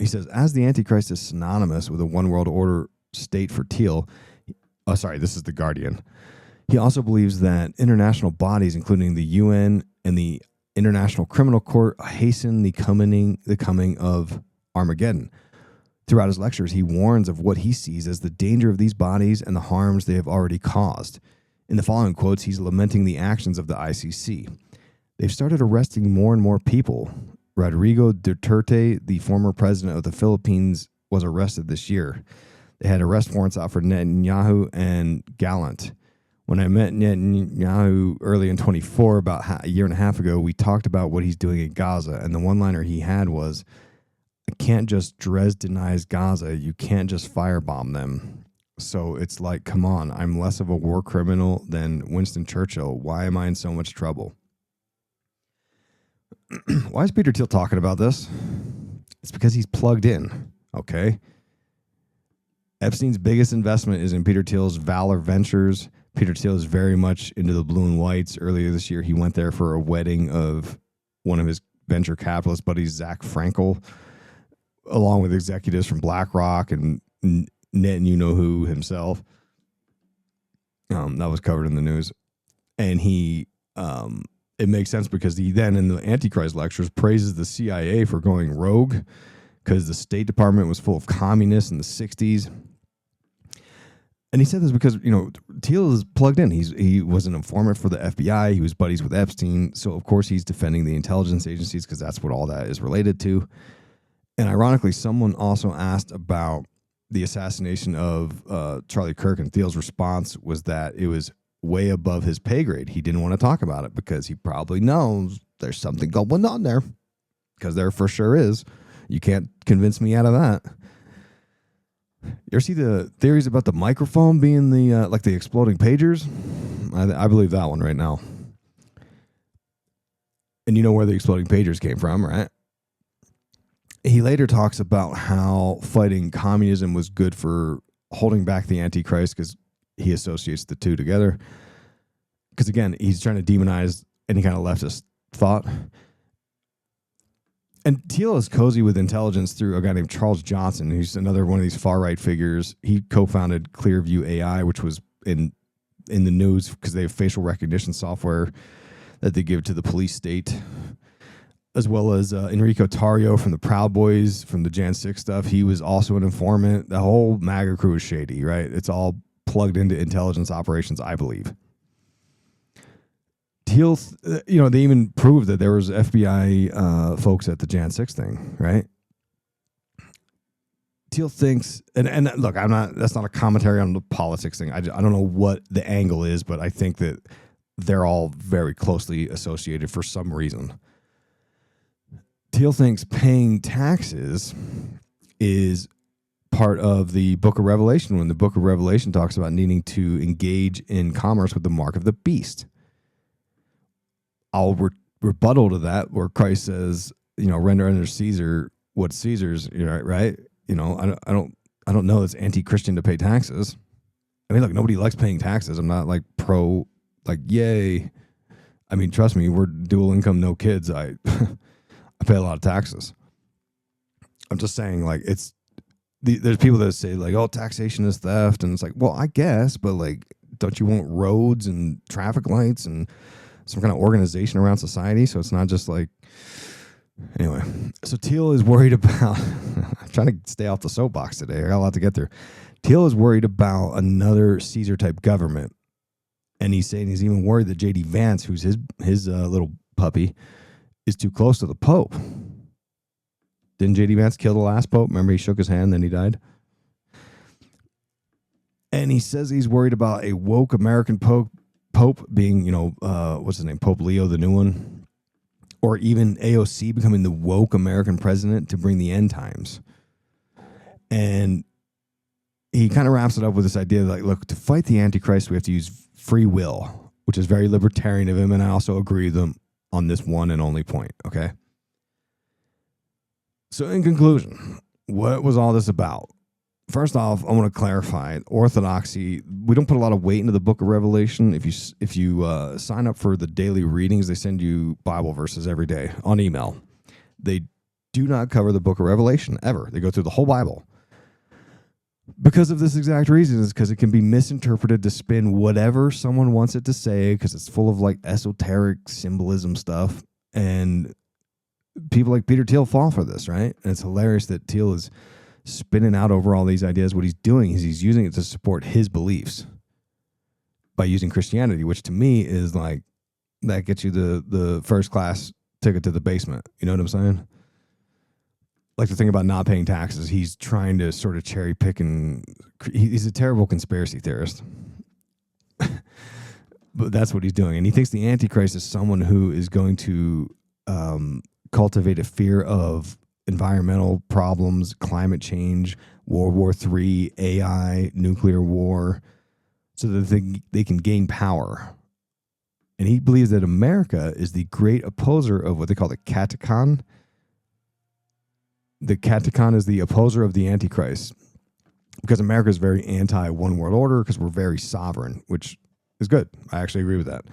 says, as the Antichrist is synonymous with a one-world order state for Thiel, this is The Guardian. He also believes that international bodies, including the UN and the International Criminal Court, hasten the coming of Armageddon. Throughout his lectures, he warns of what he sees as the danger of these bodies and the harms they have already caused. In the following quotes, he's lamenting the actions of the ICC. They've started arresting more and more people. Rodrigo Duterte, the former president of the Philippines, was arrested this year. They had arrest warrants out for Netanyahu and Gallant. When I met Netanyahu early in 24, about a year and a half ago, we talked about what he's doing in Gaza, and the one-liner he had was, I can't just Dresdenize Gaza, you can't just firebomb them. So it's like, come on, I'm less of a war criminal than Winston Churchill. Why am I in so much trouble? Why is Peter Thiel talking about this? It's because he's plugged in, okay? Epstein's biggest investment is in Peter Thiel's Valor Ventures. Peter Thiel is very much into the blue and whites. Earlier this year, he went there for a wedding of one of his venture capitalist buddies, Zach Frankel, along with executives from BlackRock and Netanyahu himself. That was covered in the news. And it makes sense because he then in the Antichrist lectures praises the CIA for going rogue because the State Department was full of communists in the 60s. And he said this because, Thiel is plugged in. He was an informant for the FBI. He was buddies with Epstein. So, of course, he's defending the intelligence agencies because that's what all that is related to. And ironically, someone also asked about the assassination of Charlie Kirk, and Thiel's response was that it was way above his pay grade. He didn't want to talk about it because he probably knows there's something going on there, because there for sure is. You can't convince me out of that. You ever see the theories about the microphone being the the exploding pagers? I believe that one right now. And you know where the exploding pagers came from, right? He later talks about how fighting communism was good for holding back the Antichrist because he associates the two together. Because again, he's trying to demonize any kind of leftist thought. And Thiel is cozy with intelligence through a guy named Charles Johnson, who's another one of these far-right figures. He co-founded Clearview AI, which was in the news because they have facial recognition software that they give to the police state, as well as Enrico Tarrio from the Proud Boys, from the Jan 6 stuff. He was also an informant. The whole MAGA crew is shady, right? It's all plugged into intelligence operations, I believe. Thiel, they even proved that there was FBI folks at the Jan 6 thing, right? Thiel thinks, and look, that's not a commentary on the politics thing. I don't know what the angle is, but I think that they're all very closely associated for some reason. Thiel thinks paying taxes is part of the Book of Revelation, when the Book of Revelation talks about needing to engage in commerce with the mark of the beast. I'll rebuttal to that, where Christ says, render unto Caesar what's Caesar's, right? I don't know it's anti-Christian to pay taxes. I mean, look, nobody likes paying taxes. I'm not yay. I mean, trust me, we're dual income, no kids. I pay a lot of taxes. I'm just saying, there's people that say oh, taxation is theft, and it's well, I guess, but don't you want roads and traffic lights and some kind of organization around society? So it's not just anyway. So Thiel is worried about. I'm trying to stay off the soapbox today. I got a lot to get through. Thiel is worried about another Caesar type government, and he's saying he's even worried that J.D. Vance, who's his little puppy, is too close to the Pope. Didn't J.D. Vance kill the last Pope? Remember, he shook his hand, then he died? And he says he's worried about a woke American Pope being, what's his name? Pope Leo, the new one. Or even AOC becoming the woke American president to bring the end times. And he kind of wraps it up with this idea look, to fight the Antichrist, we have to use free will, which is very libertarian of him. And I also agree with him on this one and only point, okay? So in conclusion, what was all this about? First off, I want to clarify orthodoxy. We don't put a lot of weight into the Book of Revelation. If you sign up for the daily readings, they send you Bible verses every day on email. They do not cover the Book of Revelation ever. They go through the whole Bible. Because of this exact reason, is because it can be misinterpreted to spin whatever someone wants it to say, because it's full of esoteric symbolism stuff. And people like Peter Thiel fall for this, right? And it's hilarious that Thiel is spinning out over all these ideas. What he's doing is he's using it to support his beliefs by using Christianity, which to me is that gets you the first class ticket to the basement. You know what I'm saying? The thing about not paying taxes, he's trying to sort of cherry pick, and he's a terrible conspiracy theorist. But that's what he's doing. And he thinks the Antichrist is someone who is going to cultivate a fear of environmental problems, climate change, World War III, AI, nuclear war, so that they can gain power. And he believes that America is the great opposer of what they call the catechon. The catechon is the opposer of the Antichrist, because America is very anti-one world order, because we're very sovereign, which is good. I actually agree with that.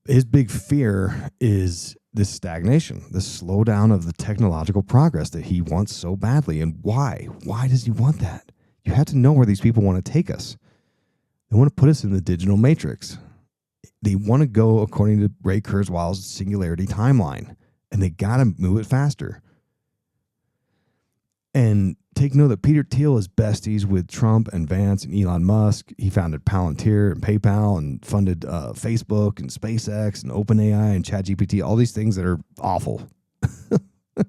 His big fear is this stagnation, this slowdown of the technological progress that he wants so badly. And why? Why does he want that? You have to know where these people want to take us. They want to put us in the digital matrix. They want to go according to Ray Kurzweil's singularity timeline, and they got to move it faster. And take note that Peter Thiel is besties with Trump and Vance and Elon Musk. He founded Palantir and PayPal and funded Facebook and SpaceX and OpenAI and ChatGPT, all these things that are awful. I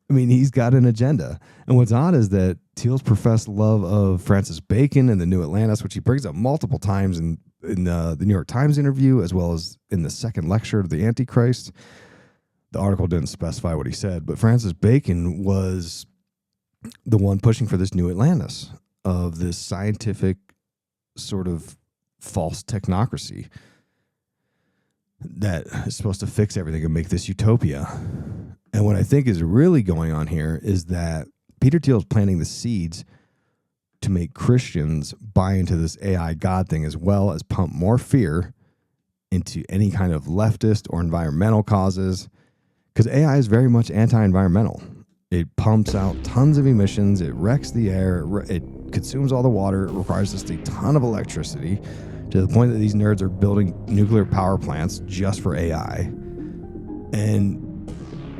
mean, he's got an agenda. And what's odd is that Thiel's professed love of Francis Bacon and the New Atlantis, which he brings up multiple times in the New York Times interview, as well as in the second lecture of the Antichrist. The article didn't specify what he said, but Francis Bacon was the one pushing for this New Atlantis, of this scientific sort of false technocracy that is supposed to fix everything and make this utopia. And what I think is really going on here is that Peter Thiel is planting the seeds to make Christians buy into this AI God thing, as well as pump more fear into any kind of leftist or environmental causes, because AI is very much anti-environmental. It pumps out tons of emissions. It wrecks the air. It consumes all the water. It requires just a ton of electricity, to the point that these nerds are building nuclear power plants just for AI. And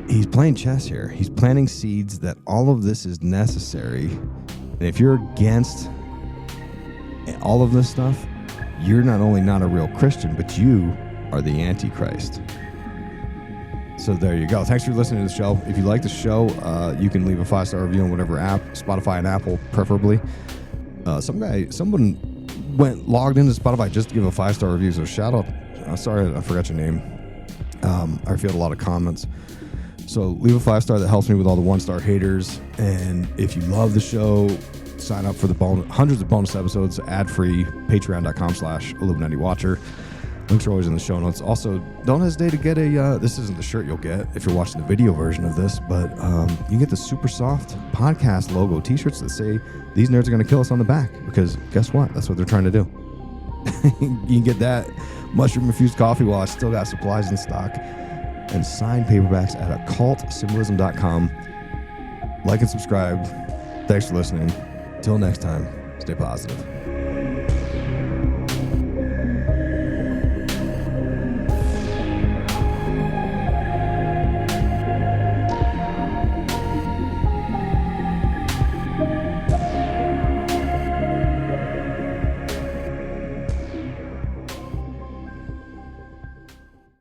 he's playing chess here. He's planting seeds that all of this is necessary. And if you're against all of this stuff, you're not only not a real Christian, but you are the Antichrist. So there you go. Thanks for listening to the show. If you like the show, you can leave a 5-star review on whatever app, Spotify and Apple, preferably. Someone logged into Spotify just to give a 5-star review. So shout out. Sorry, I forgot your name. I feel a lot of comments. So leave a 5-star. That helps me with all the 1-star haters. And if you love the show, sign up for the hundreds of bonus episodes, ad-free, patreon.com/IlluminatiWatcher. Links are always in the show notes. Also, don't hesitate to get this isn't the shirt you'll get if you're watching the video version of this, but you can get the super soft podcast logo t-shirts that say "These nerds are going to kill us" on the back, because guess what? That's what they're trying to do. You can get that mushroom infused coffee while I still got supplies in stock, and signed paperbacks at occultsymbolism.com. Like and subscribe. Thanks for listening. Till next time, stay positive.